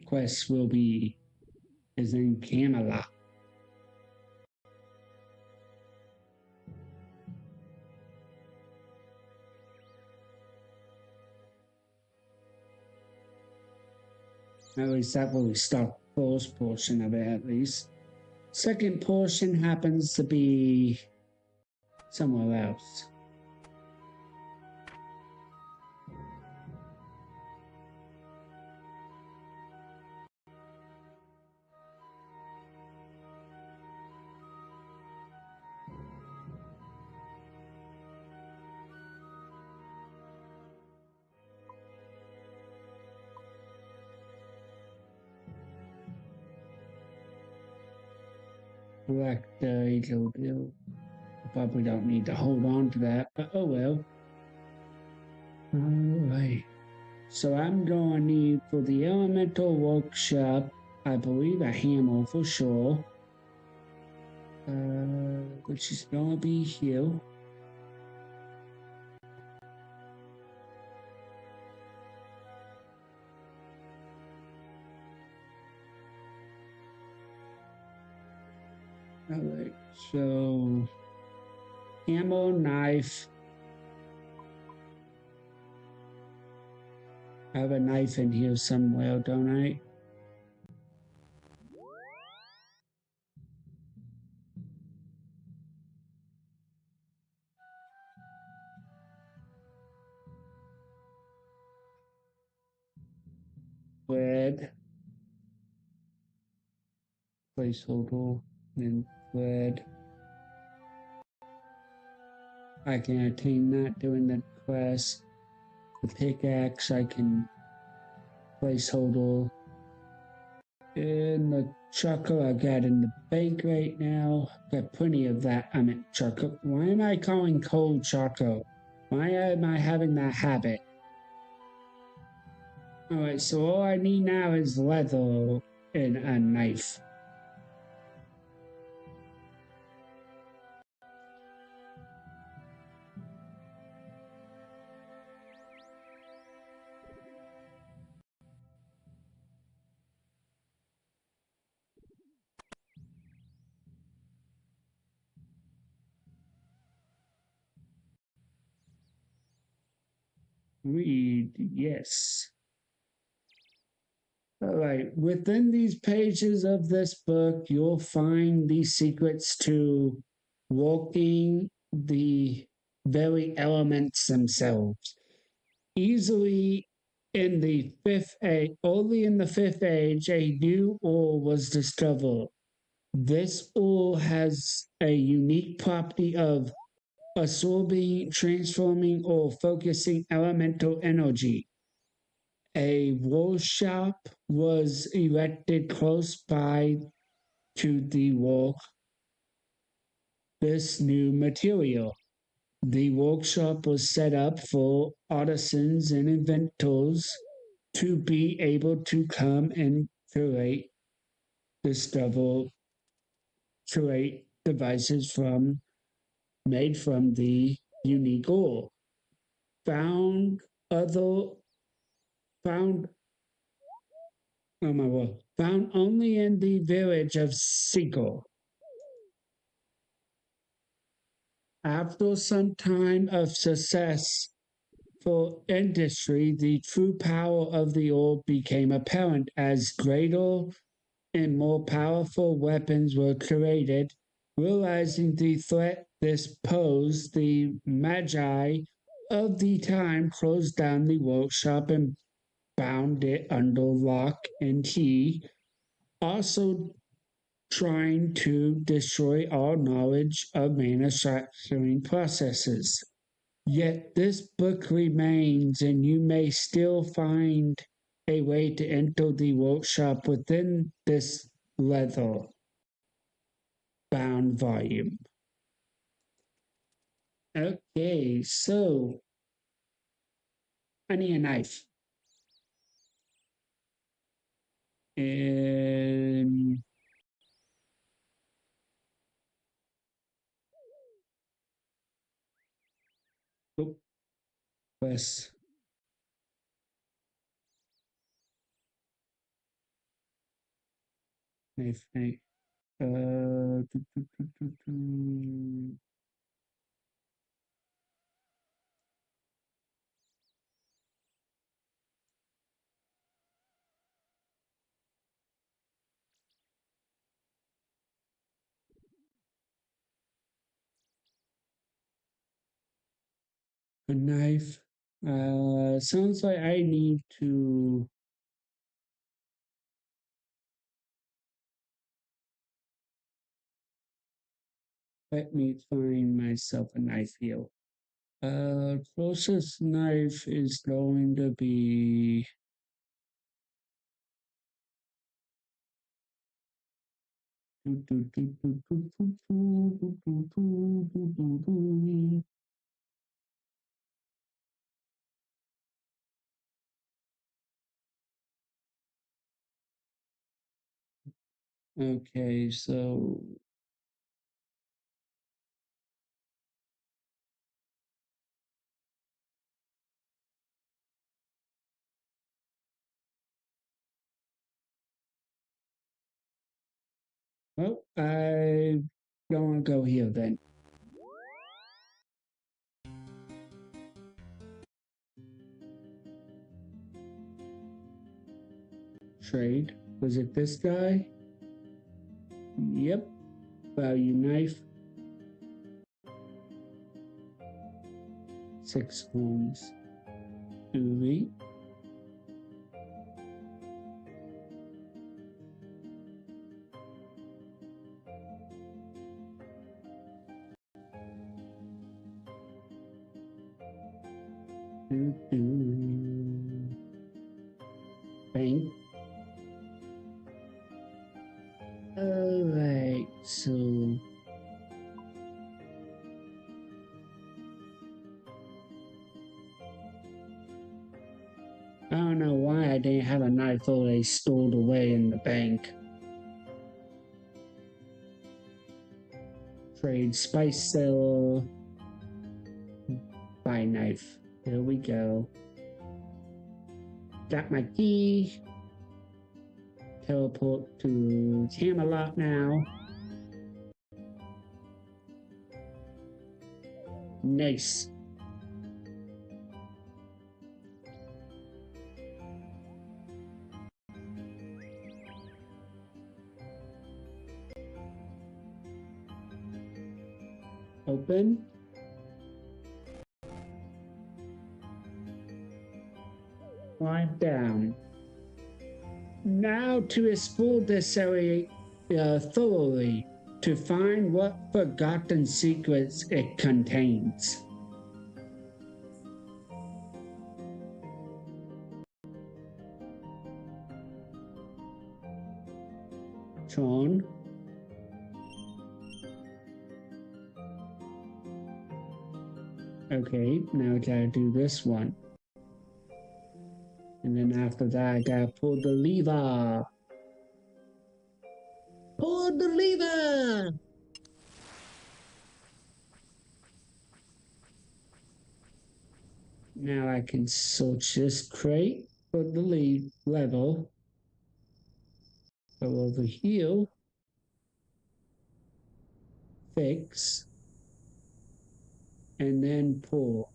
quest is in Camelot. At least that will start the first portion of it, at least. Second portion happens to be somewhere else. Blackberry Jojo. Probably don't need to hold on to that, but oh well. Alright. So I'm going to need for the elemental workshop, I believe a hammer for sure. Which is going to be here. Alright, so hammer, knife. I have a knife in here somewhere, don't I? Thread. Placeholder. And thread. I can attain that doing the quest. The pickaxe I can placeholder. And the chocolate I got in the bank right now. Got plenty of that. I meant chocolate. Why am I calling cold chocolate? Why am I having that habit? Alright, so all I need now is leather and a knife. Read, yes. Alright, within these pages of this book, you'll find the secrets to walking the very elements themselves. Easily in the fifth age, only in the fifth age, a new ore was discovered. This ore has a unique property of absorbing, transforming, or focusing elemental energy. A workshop was erected close by to the work this new material. The workshop was set up for artisans and inventors to be able to come and create devices made from the unique ore. Found only in the village of Seagull. After some time of success for industry, the true power of the ore became apparent as greater and more powerful weapons were created. Realizing the threat this posed, the Magi of the time closed down the workshop and bound it under lock and key, also trying to destroy all knowledge of manufacturing processes. Yet this book remains, and you may still find a way to enter the workshop within this leather bound volume. Okay, so I need a knife. And press. Knife. A knife. Sounds like I need to. Let me find myself a knife here. Closest knife is going to be. Okay, so well, I don't want to go here then. Trade. Was it this guy? Yep. Value knife. 6 coins. Movie. Bank. Alright, so I don't know why I didn't have a knife already stored away in the bank. Trade spice seller. Buy knife. Here we go. Got my key. Teleport to Camelot now. Nice. Open. Climb down. Now to explore this area thoroughly to find what forgotten secrets it contains. Tron. Okay, now I gotta do this one. And then after that, I gotta pull the lever. Pull the lever! Now I can search this crate for the level. Go over here. Fix. And then pull.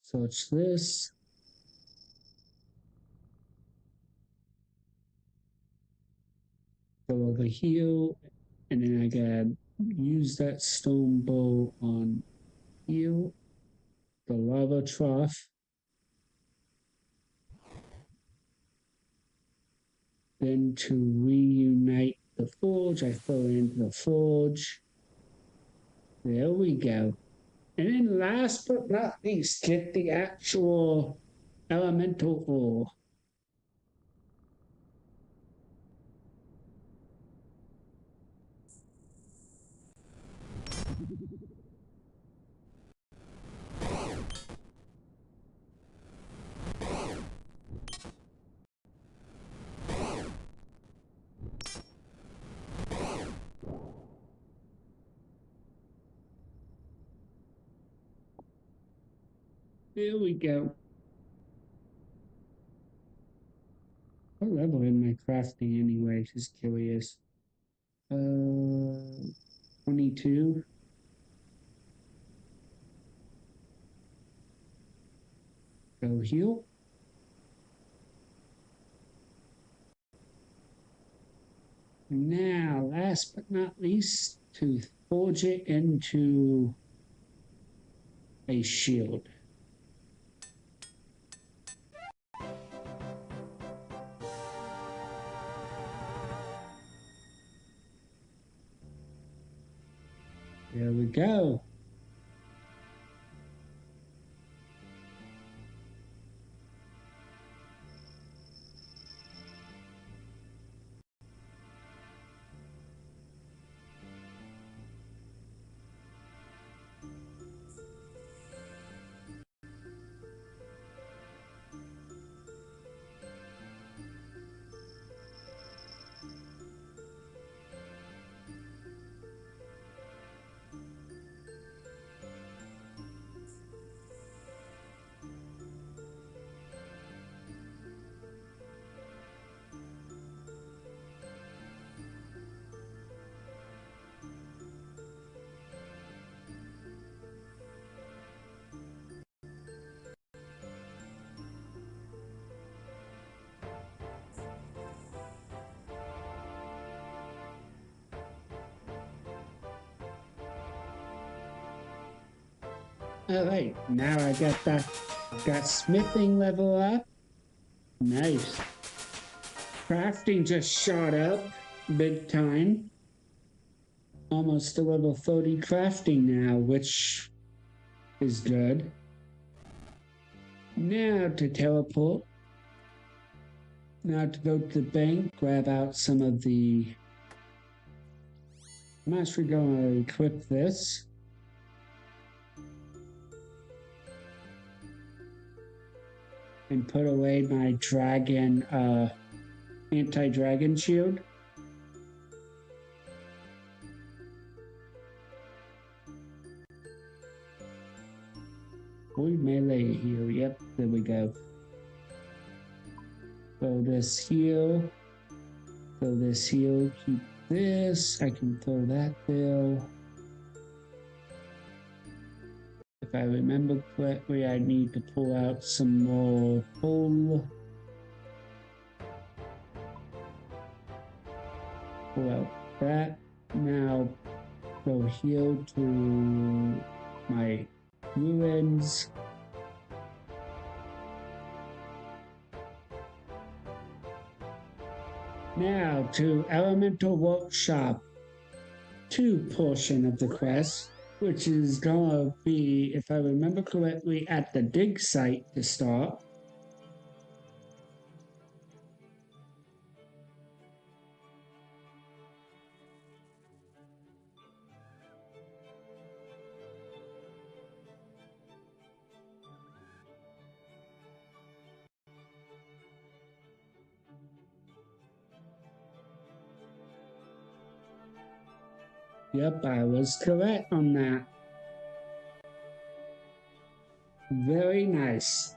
Search this. Go over here, and then I gotta use that stone bowl on here, the lava trough. Then to reunite the forge, I throw it into the forge. There we go. And then last but not least, get the actual elemental ore. There we go. level am I crafting anyway? Just curious. 22. Go heal. Now, last but not least, to forge it into a shield. There we go. All right, now I got smithing level up. Nice. Crafting just shot up big time. Almost to level 30 crafting now, which is good. Now to teleport. Now to go to the bank, grab out some of the... I'm actually going to equip this. And put away my dragon, anti-dragon shield. Boy, melee heal, yep, there we go. Throw this heal. Throw this heal, keep this. I can throw that bill. If I remember correctly, I need to pull out some more coal. Pull out that. Now go heal to my ruins. Now to Elemental Workshop 2 portion of the quest, which is gonna be, if I remember correctly, at the dig site to start. Yep, I was correct on that. Very nice.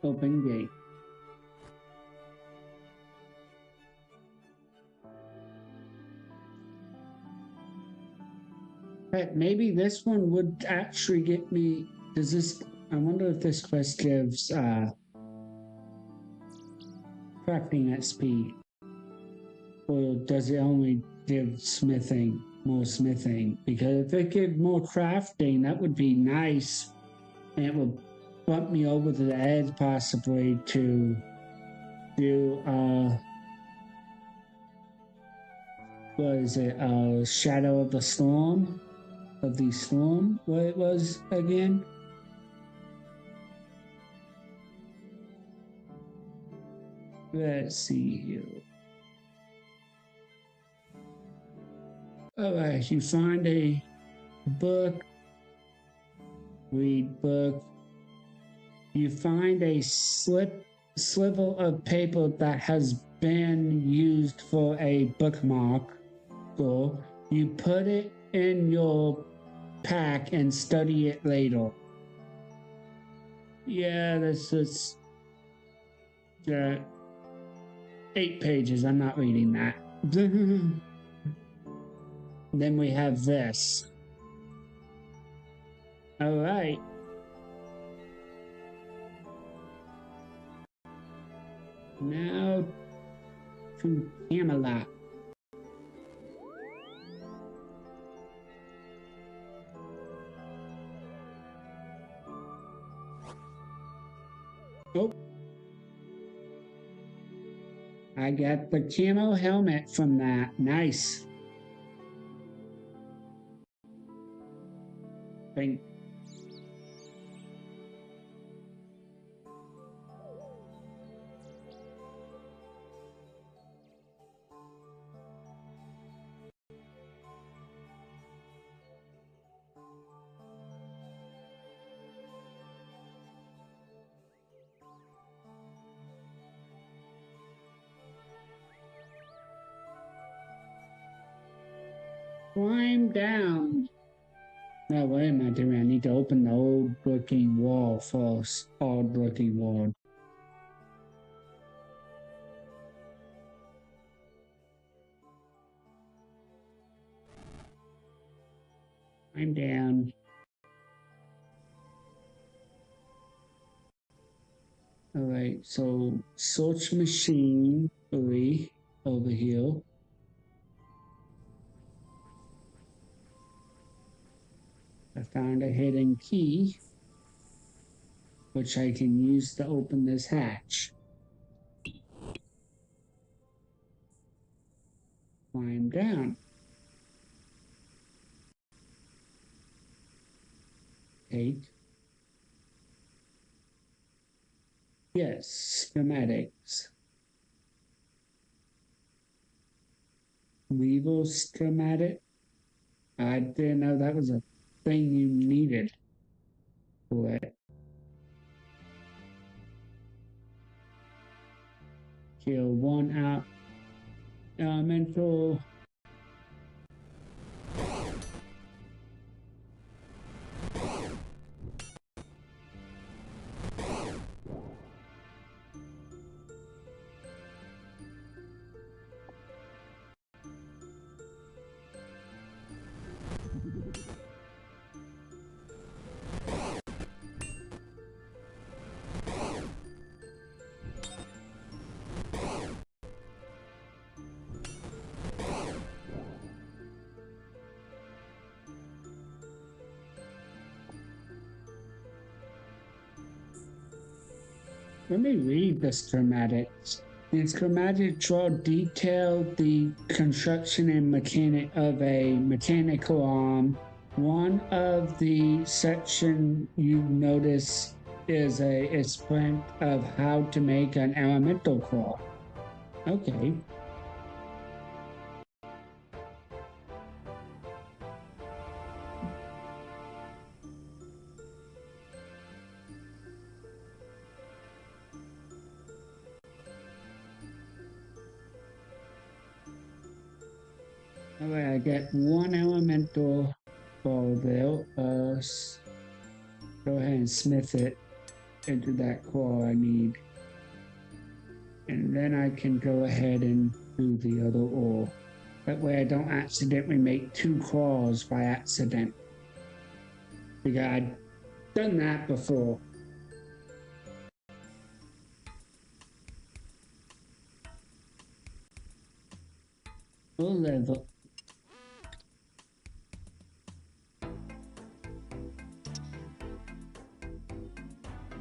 Open gate. But maybe this one would actually get me. Does this? I wonder if this quest gives crafting XP, or does it only give smithing, more smithing? Because if it gives more crafting, that would be nice, and it would bump me over to the edge possibly to do what is it? Shadow of the Storm. Of the storm, what it was again? Let's see here. Alright, you find a book, read book. You find a sliver of paper that has been used for a bookmark. You put it in your pack and study it later. Yeah, this is 8 pages. I'm not reading that. Then we have this. All right. Now to Camelot. Oh. I got the camo helmet from that. Nice. Thank Climb down. Now, what am I doing? I need to open the old looking wall first. Old looking wall. Climb down. All right, so search machine 3 over here. I found a hidden key, which I can use to open this hatch. Climb down. Take. Yes, schematics. Lever schematic. I didn't know that was a thing you needed for it. Kill 1 out elemental. Let me read the schematics. The schematics draw detail the construction and mechanic of a mechanical arm. One of the section you notice is a sprint of how to make an elemental claw. Okay. Alright, I get 1 elemental ball there. Go ahead and smith it into that claw I need. And then I can go ahead and do the other ore. That way I don't accidentally make 2 claws by accident. Because I've done that before. Full level.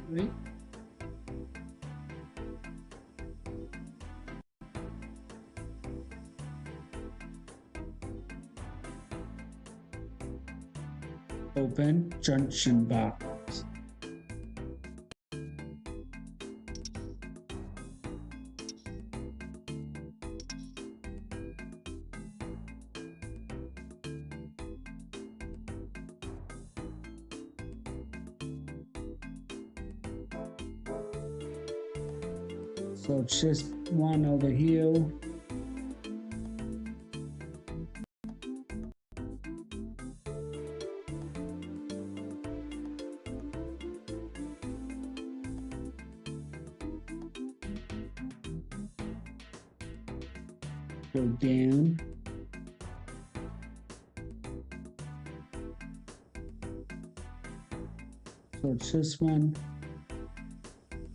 Right. Open junction box. So it's just one over here. Go down. So it's this one.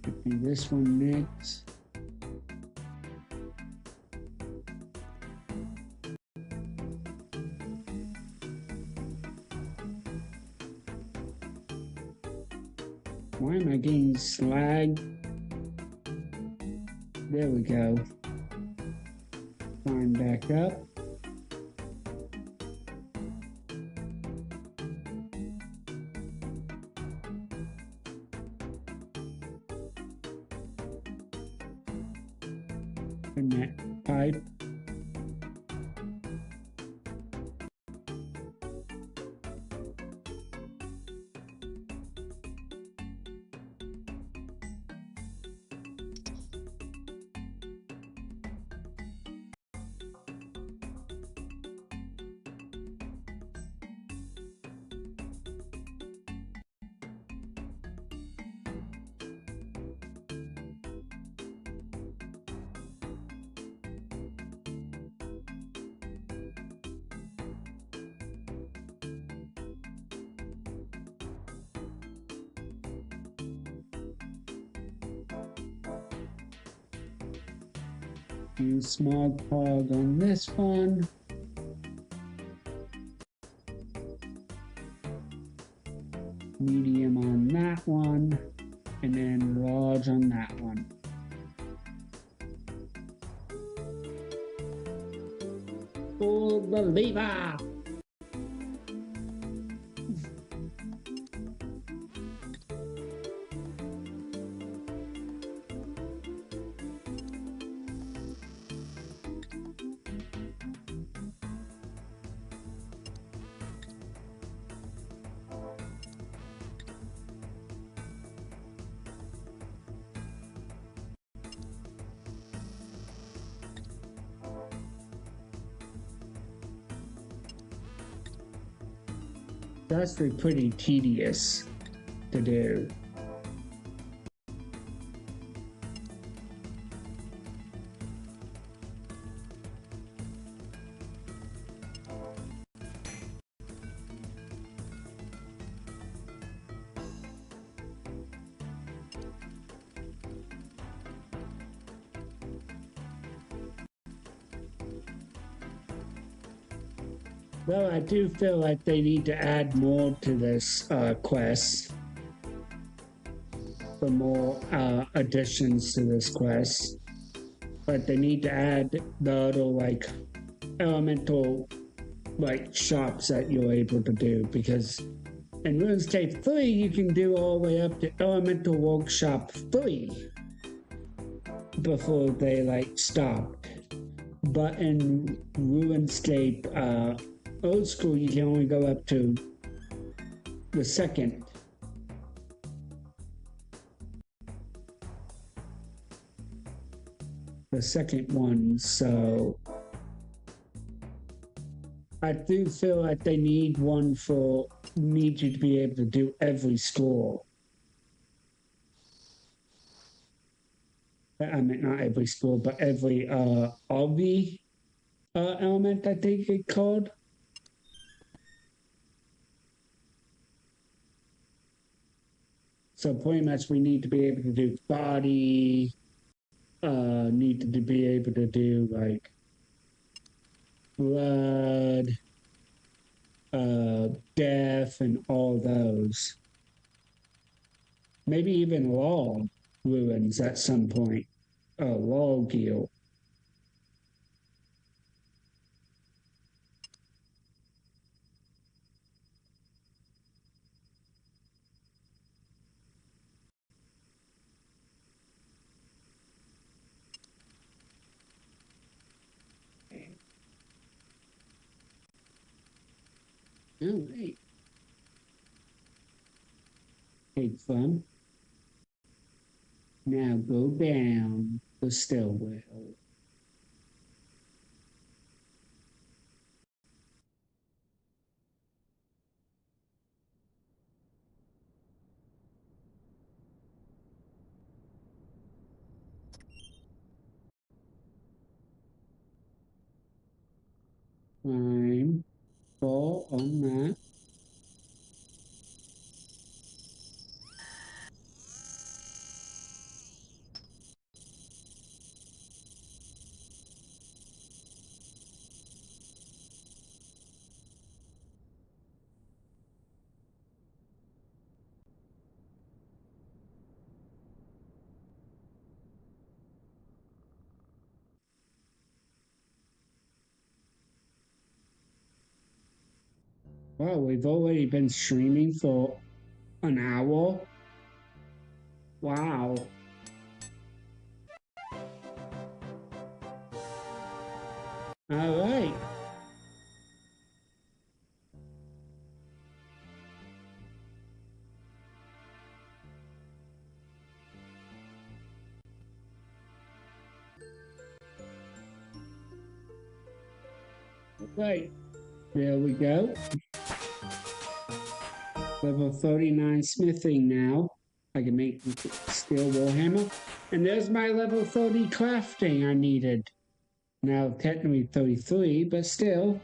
Could be this one next. Why am I getting slag? There we go. Climb back up. And that pipe. Do small cog on this one. Medium on that one. And then large on that one. Pull the lever! That's pretty tedious to do. Well, I do feel like they need to add more to this quest. For more additions to this quest. But they need to add the other like elemental like shops that you're able to do, because in RuneScape 3 you can do all the way up to Elemental Workshop 3 before they like stopped. But in RuneScape Old School you can only go up to the second. The second one, so I do feel like they need one for need you to be able to do every score. I mean, not every score, but every obby element, I think it's called. So pretty much we need to be able to do body, need to be able to do like blood, death, and all those. Maybe even law ruins at some point. Law guild. All right. Take fun. Now go down. but still will. I'm full on that. Wow, we've already been streaming for an hour. Wow. All right. Okay. There we go. Level 39 smithing now. I can make steel warhammer. And there's my level 30 crafting I needed. Now technically 33, but still.